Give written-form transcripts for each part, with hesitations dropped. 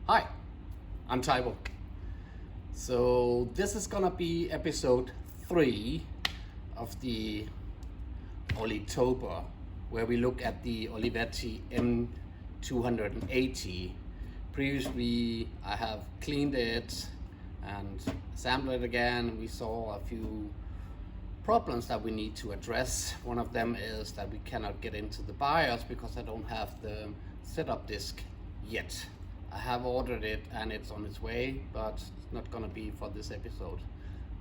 Hi, I'm Taiwo. So this is gonna be episode 3 of the Olitober, where we look at the Olivetti M280. Previously, I have cleaned it and assembled it again. We saw a few problems that we need to address. One of them is that we cannot get into the BIOS because I don't have the setup disk yet. I have ordered it and it's on its way, but it's not gonna be for this episode.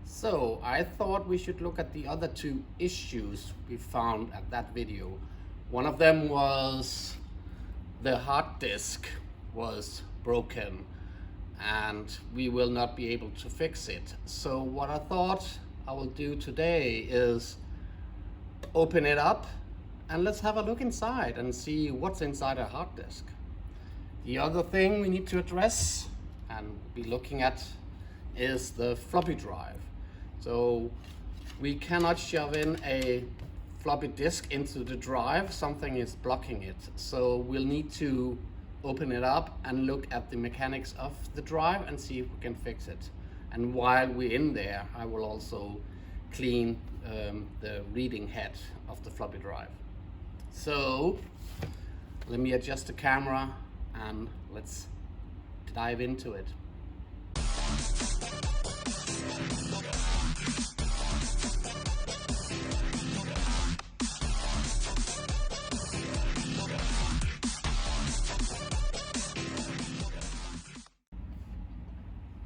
So I thought we should look at the other two issues we found at that video. One of them was the hard disk was broken and we will not be able to fix it. So what I thought I will do today is open it up and let's have a look inside and see what's inside a hard disk. The other thing we need to address and be looking at is the floppy drive. So we cannot shove in a floppy disk into the drive, something is blocking it. So we'll need to open it up and look at the mechanics of the drive and see if we can fix it. And while we're in there, I will also clean the reading head of the floppy drive. So let me adjust the camera and let's dive into it.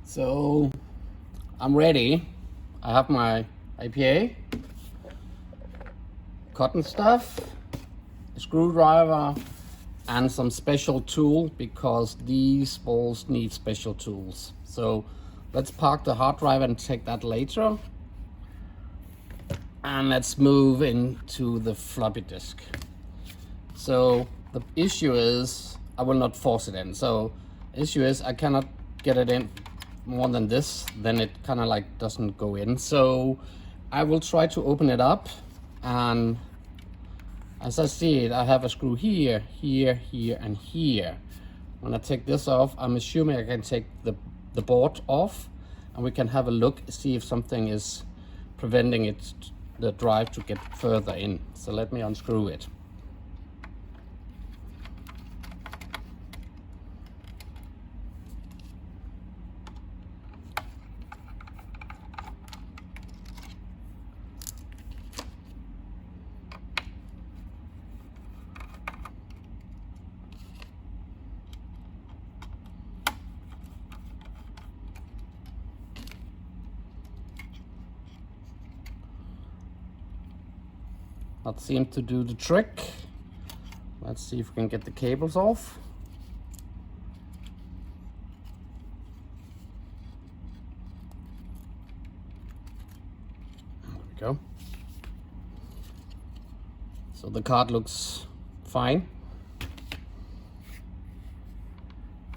So I'm ready. I have my IPA, cotton stuff, a screwdriver, and some special tool because these balls need special tools. So let's park the hard drive and take that later. And let's move into the floppy disk. So the issue is I will not force it in. So the issue is I cannot get it in more than this, then it kind of like doesn't go in. So I will try to open it up, and as I see it, I have a screw here, here, here, and here. When I take this off, I'm assuming I can take the board off and we can have a look, see if something is preventing it, the drive to get further in. So let me unscrew it. That seemed to do the trick. Let's see if we can get the cables off. There we go. So the card looks fine.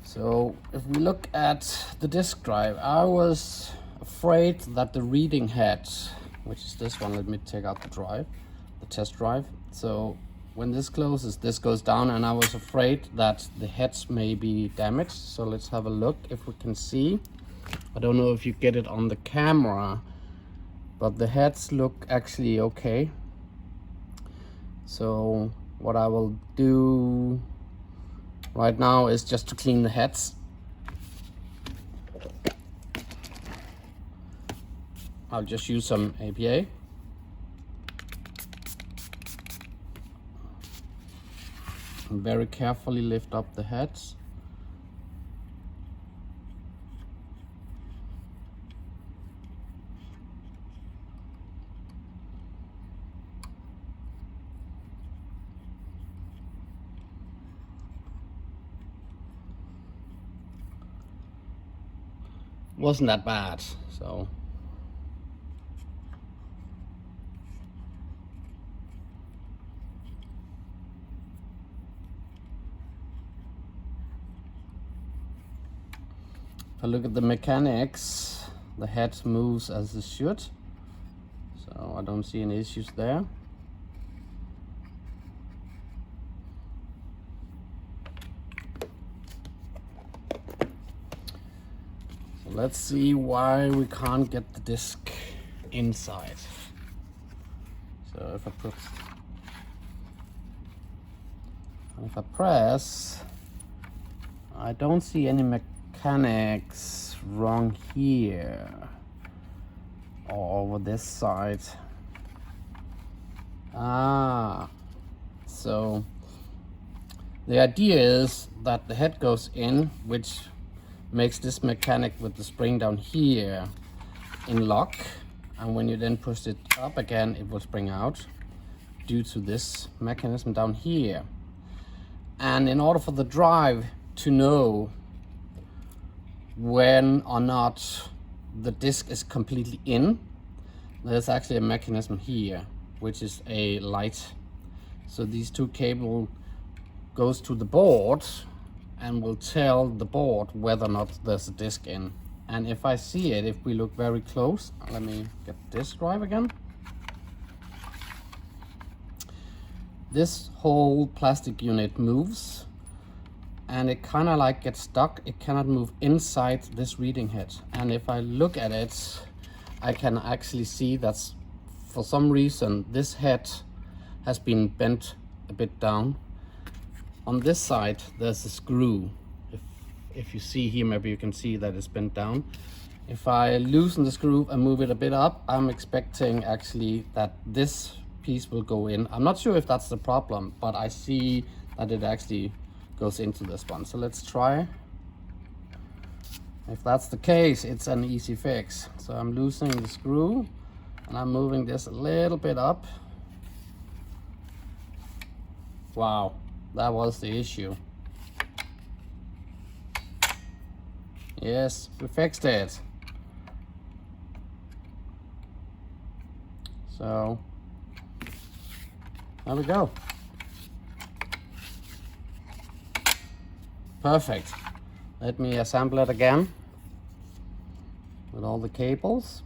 So if we look at the disk drive, I was afraid that the reading head, which is this one, let me take out the drive, the test drive. So when this closes, this goes down, and I was afraid that the heads may be damaged. So let's have a look if we can see. I don't know if you get it on the camera, but the heads look actually okay. So what I will do right now is just to clean the heads. I'll just use some APA. And very carefully lift up the heads. Wasn't that bad, so if I look at the mechanics, the head moves as it should, so I don't see any issues there. Let's see why we can't get the disc inside. So if I press, I don't see any mechanics wrong here or over this side. So the idea is that the head goes in, which makes this mechanic with the spring down here in lock, and when you then push it up again, it will spring out due to this mechanism down here. And in order for the drive to know when or not the disc is completely in, there's actually a mechanism here, which is a light. So these two cables goes to the board and will tell the board whether or not there's a disc in. And if I see it, if we look very close, let me get the disk drive again. This whole plastic unit moves, and it kind of like gets stuck. It cannot move inside this reading head. And if I look at it, I can actually see that for some reason this head has been bent a bit down. On this side there's a screw. If you see here, maybe you can see that it's bent down. If I loosen the screw and move it a bit up, I'm expecting actually that this piece will go in. I'm not sure if that's the problem, but I see that it actually goes into this one. So let's try. If that's the case, it's an easy fix. So I'm loosening the screw and I'm moving this a little bit up. Wow, that was the issue. Yes, we fixed it. So there we go. Perfect. Let me assemble it again with all the cables.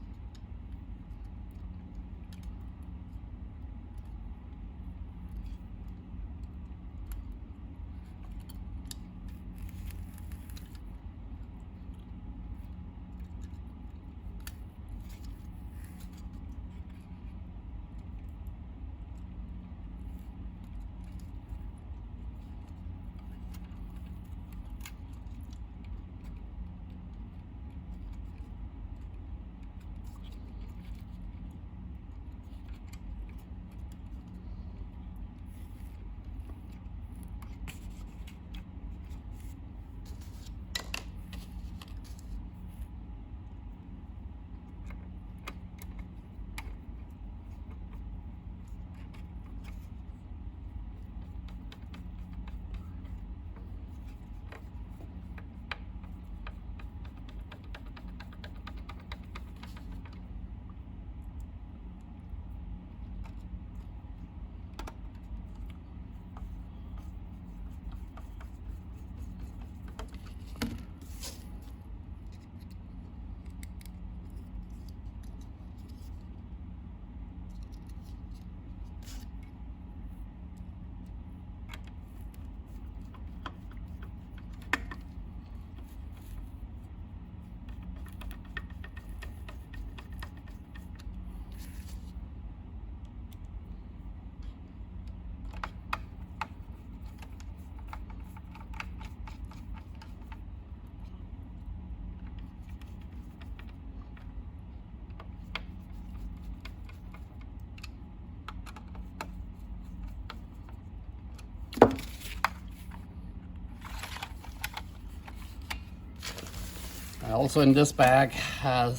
Also in this bag have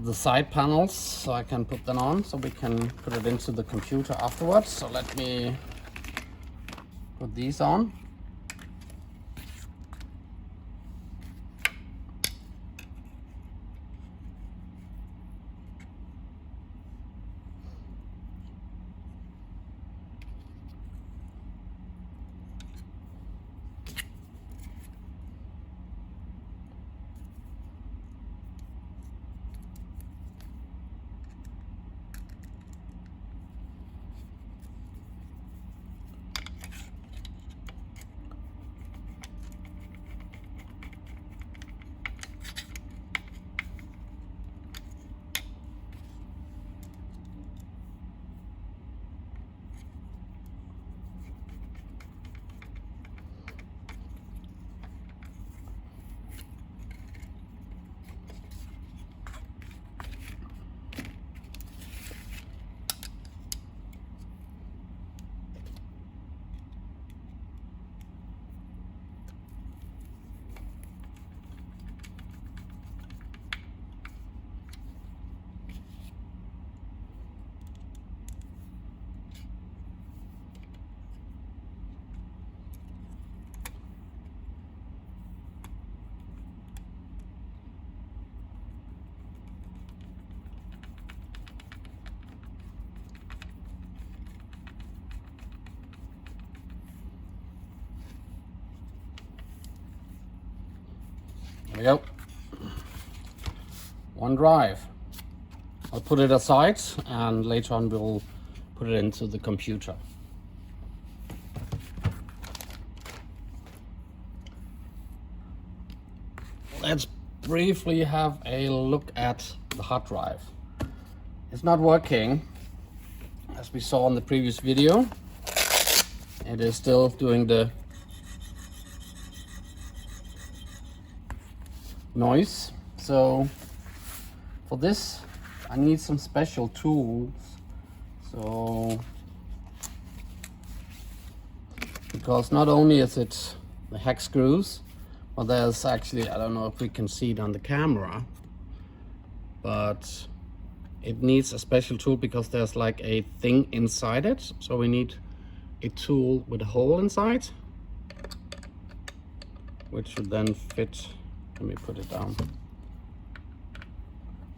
the side panels, so I can put them on, so we can put it into the computer afterwards. So let me put these on. we go. One drive. I'll put it aside and later on we'll put it into the computer. Let's briefly have a look at the hard drive. It's not working as we saw in the previous video. It is still doing the noise. So for this I need some special tools. So because not only is it the hex screws, but there's actually, I don't know if we can see it on the camera, but it needs a special tool because there's like a thing inside it. So we need a tool with a hole inside, which should then fit, let me put it down,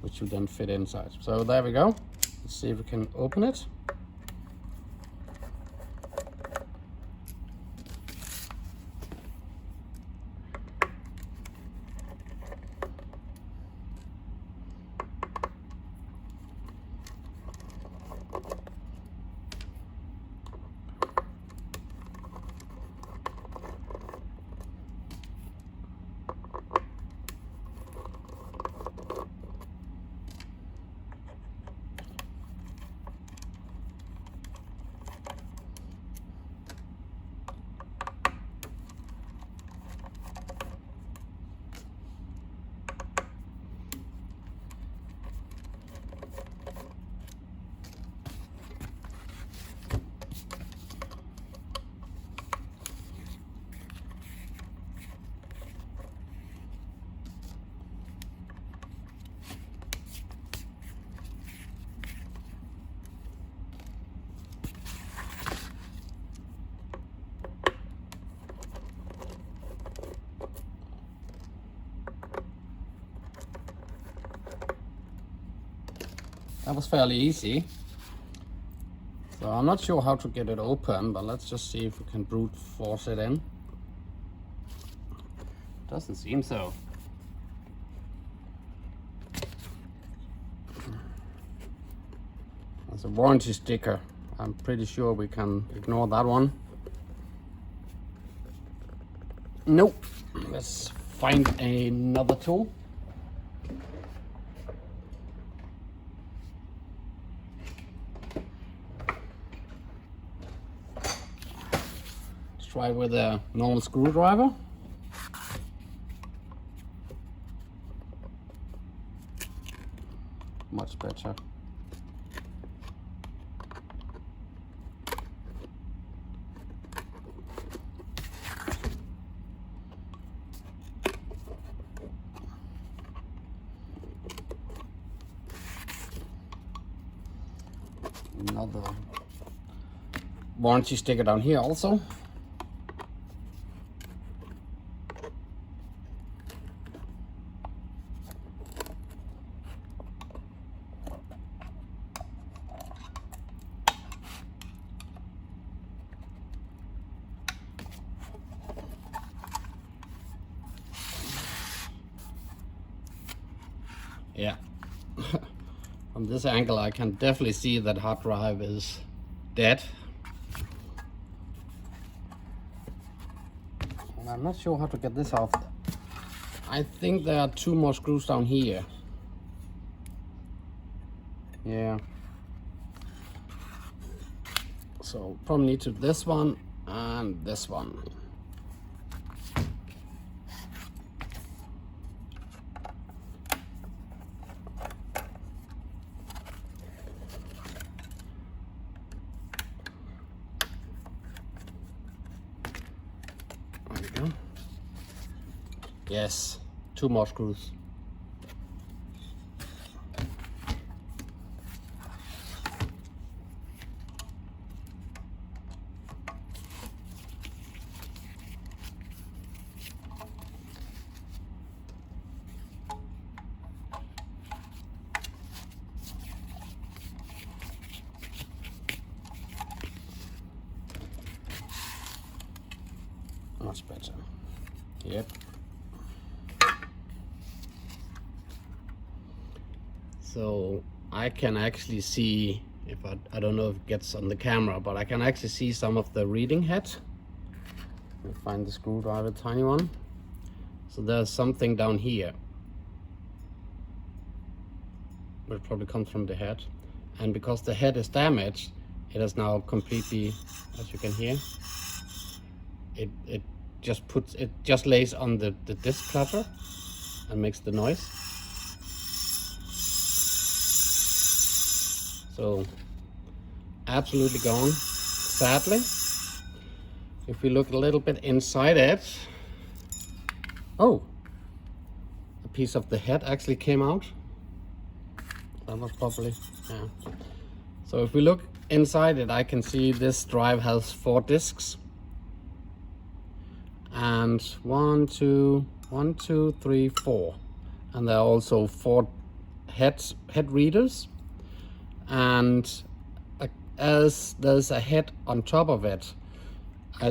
which should then fit inside. So there we go. Let's see if we can open it. That was fairly easy. So I'm not sure how to get it open, but let's just see if we can brute force it in. Doesn't seem so. There's a warranty sticker. I'm pretty sure we can ignore that one. Nope. Let's find another tool. Try with a normal screwdriver. Much better. Another warranty sticker down here also. Yeah, from this angle I can definitely see that hard drive is dead. And I'm not sure how to get this off. I think there are two more screws down here. Yeah. So probably need to this one and this one. Yes, two more screws. Much better. Yep. So I can actually see, if I don't know if it gets on the camera, but I can actually see some of the reading head. Let me find the screwdriver, tiny one. So there's something down here. It probably comes from the head. And because the head is damaged, it is now completely, as you can hear, it just lays on the disc clutter and makes the noise. So absolutely gone, sadly. If we look a little bit inside it, oh, a piece of the head actually came out. That was probably, yeah. So if we look inside it, I can see this drive has 4 discs. And 1, 2, 3, 4. And there are also 4 head readers. And as there's a head on top of it,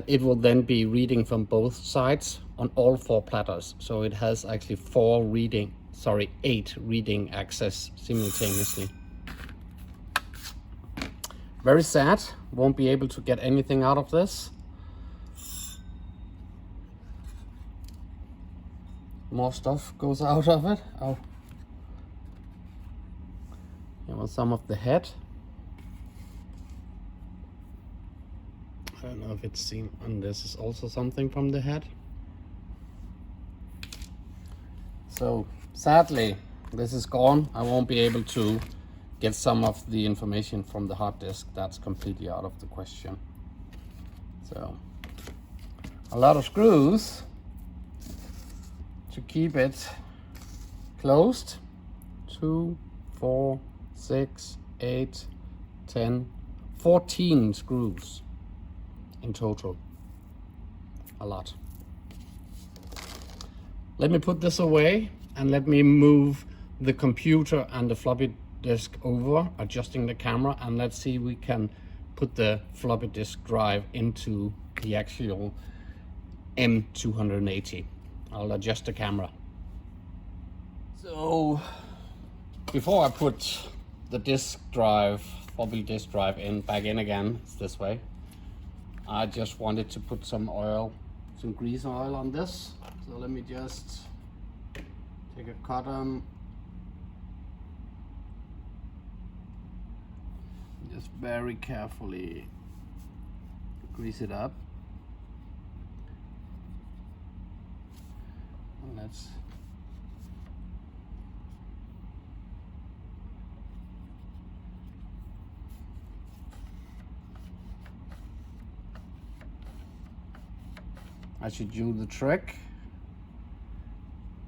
it will then be reading from both sides on all 4 platters. So it has actually 8 reading access simultaneously. Very sad, won't be able to get anything out of this. More stuff goes out of it. Oh, here was some of the head. I don't know if it's seen, and this is also something from the head. So sadly, this is gone. I won't be able to get some of the information from the hard disk. That's completely out of the question. So a lot of screws to keep it closed. 2, 4, 6, 8, 10, 14 screws in total. A lot. Let me put this away and let me move the computer and the floppy disk over, adjusting the camera, and let's see if we can put the floppy disk drive into the actual M280. I'll adjust the camera. So before I put the disk drive, floppy disk drive back in again, it's this way, I just wanted to put some oil, some grease oil on this. So let me just take a cotton, just very carefully grease it up. And let's I should do the trick.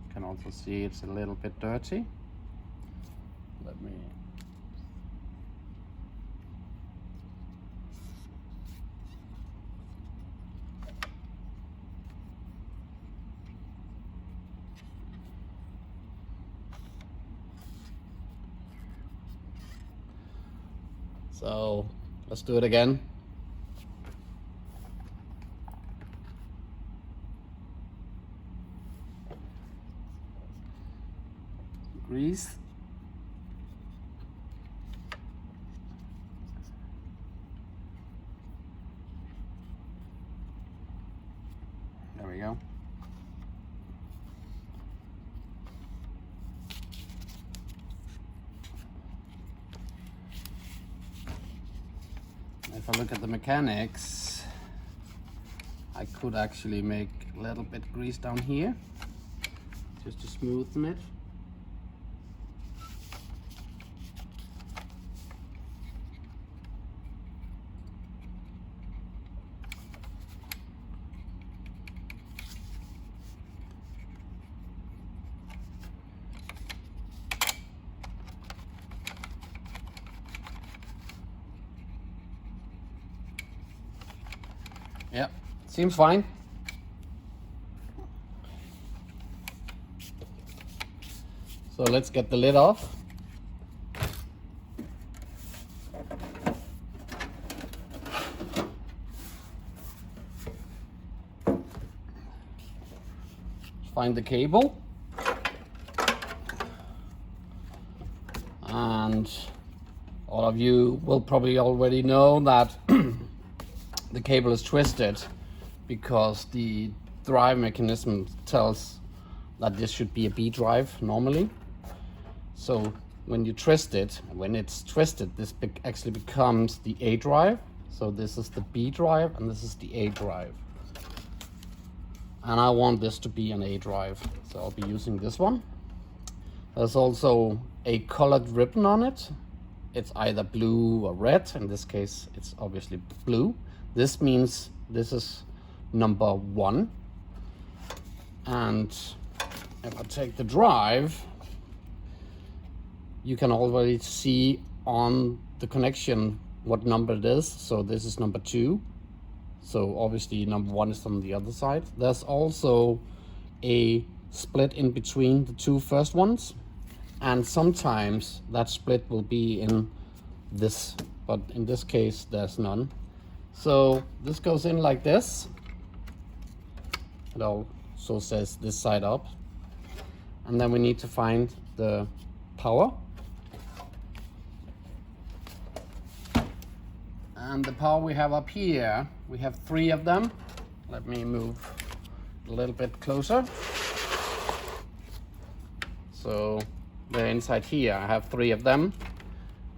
You can also see it's a little bit dirty. Let me So let's do it again. Grease. There we go. If I look at the mechanics, I could actually make a little bit grease down here just to smoothen it. Yeah, seems fine. So let's get the lid off. Find the cable. And all of you will probably already know that the cable is twisted because the drive mechanism tells that this should be a B drive normally. So when you twist it, when it's twisted, this actually becomes the A drive. So this is the B drive and this is the A drive. And I want this to be an A drive, so I'll be using this one. There's also a colored ribbon on it. It's either blue or red. In this case, it's obviously blue. This means this is number 1. And if I take the drive, you can already see on the connection what number it is. So this is number 2. So obviously number 1 is on the other side. There's also a split in between the 2 first ones. And sometimes that split will be in this, but in this case there's none. So this goes in like this. It also says this side up. And then we need to find the power. And the power we have up here, we have 3 of them. Let me move a little bit closer. So they're inside here. I have 3 of them,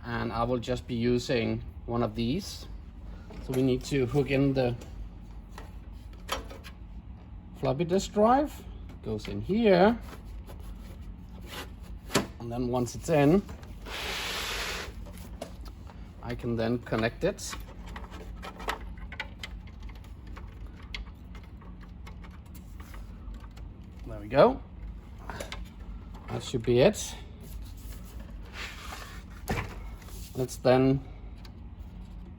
and I will just be using one of these. So we need to hook in the floppy disk drive. It goes in here, and then once it's in, I can then connect it. There we go. That should be it. Let's then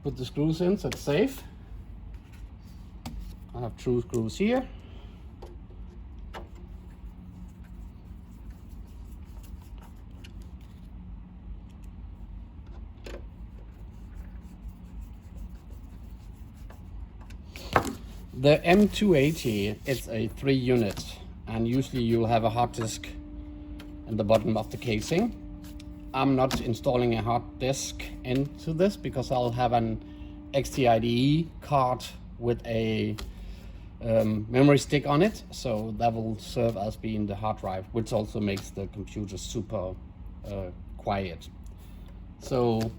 put the screws in so it's safe. I have 2 screws here. The M280 is a 3 unit, and usually you'll have a hard disk in the bottom of the casing. I'm not installing a hard disk into this because I'll have an XT card with a memory stick on it, so that will serve as being the hard drive, which also makes the computer super quiet. So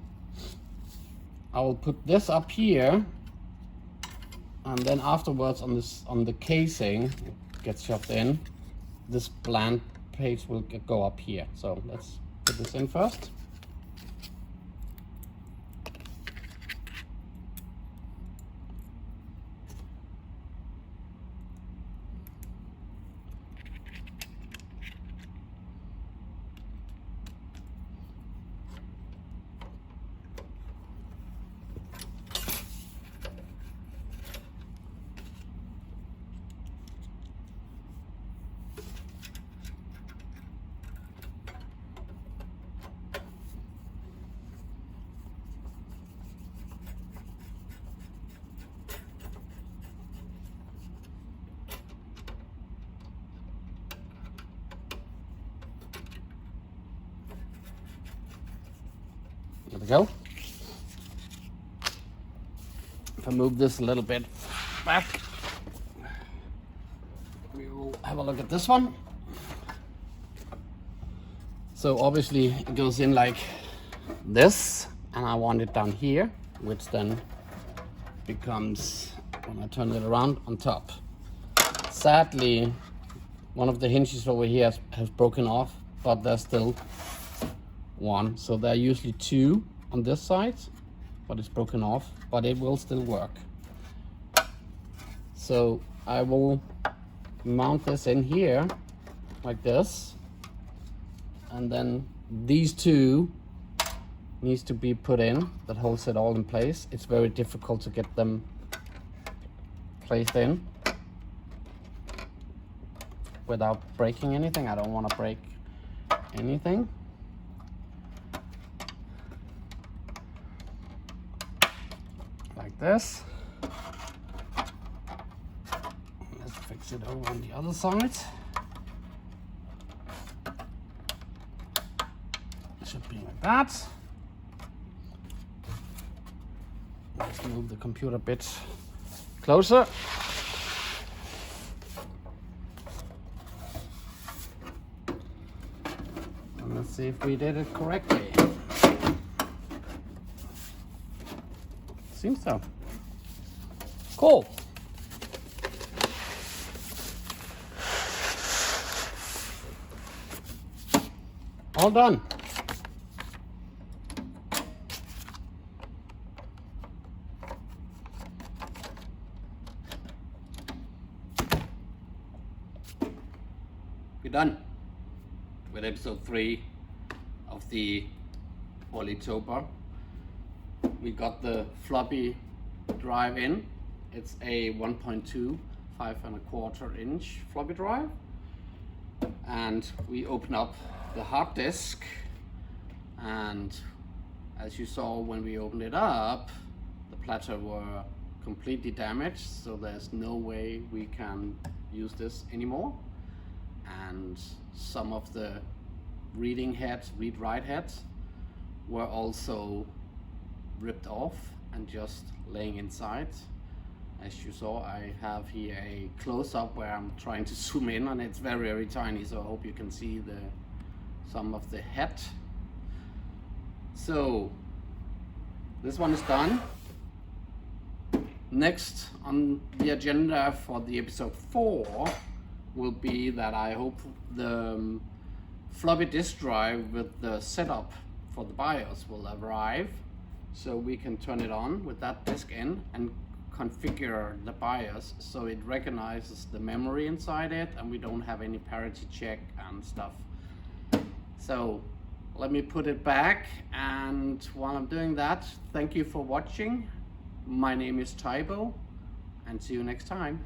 I will put this up here, and then afterwards on the casing, it gets shoved in. This blank page will go up here. So let's put this in first. There we go. If I move this a little bit back, we will have a look at this one. So obviously it goes in like this, and I want it down here, which then becomes, when I turn it around, on top. Sadly, one of the hinges over here has broken off, but there's still one. So there are usually 2 on this side, but it's broken off, but it will still work. So I will mount this in here like this, and then these 2 needs to be put in. That holds it all in place. It's very difficult to get them placed in without breaking anything. I don't want to break anything. Like this. Let's fix it over on the other side. It should be like that. Let's move the computer a bit closer. And let's see if we did it correctly. Seems so. Cool. All done. We're done with episode 3 of the Olivetti. We got the floppy drive in. It's a 1.2 5¼ inch floppy drive, and we open up the hard disk, and as you saw when we opened it up, the platter were completely damaged, so there's no way we can use this anymore. And some of the reading heads, read-write heads, were also ripped off and just laying inside. As you saw, I have here a close-up where I'm trying to zoom in, and it's very, very tiny, so I hope you can see some of the head. So this one is done. Next on the agenda for the episode 4 will be that I hope the floppy disk drive with the setup for the BIOS will arrive, so we can turn it on with that disk in and configure the BIOS so it recognizes the memory inside it and we don't have any parity check and stuff. So let me put it back, and while I'm doing that, thank you for watching. My name is Tybo, and see you next time.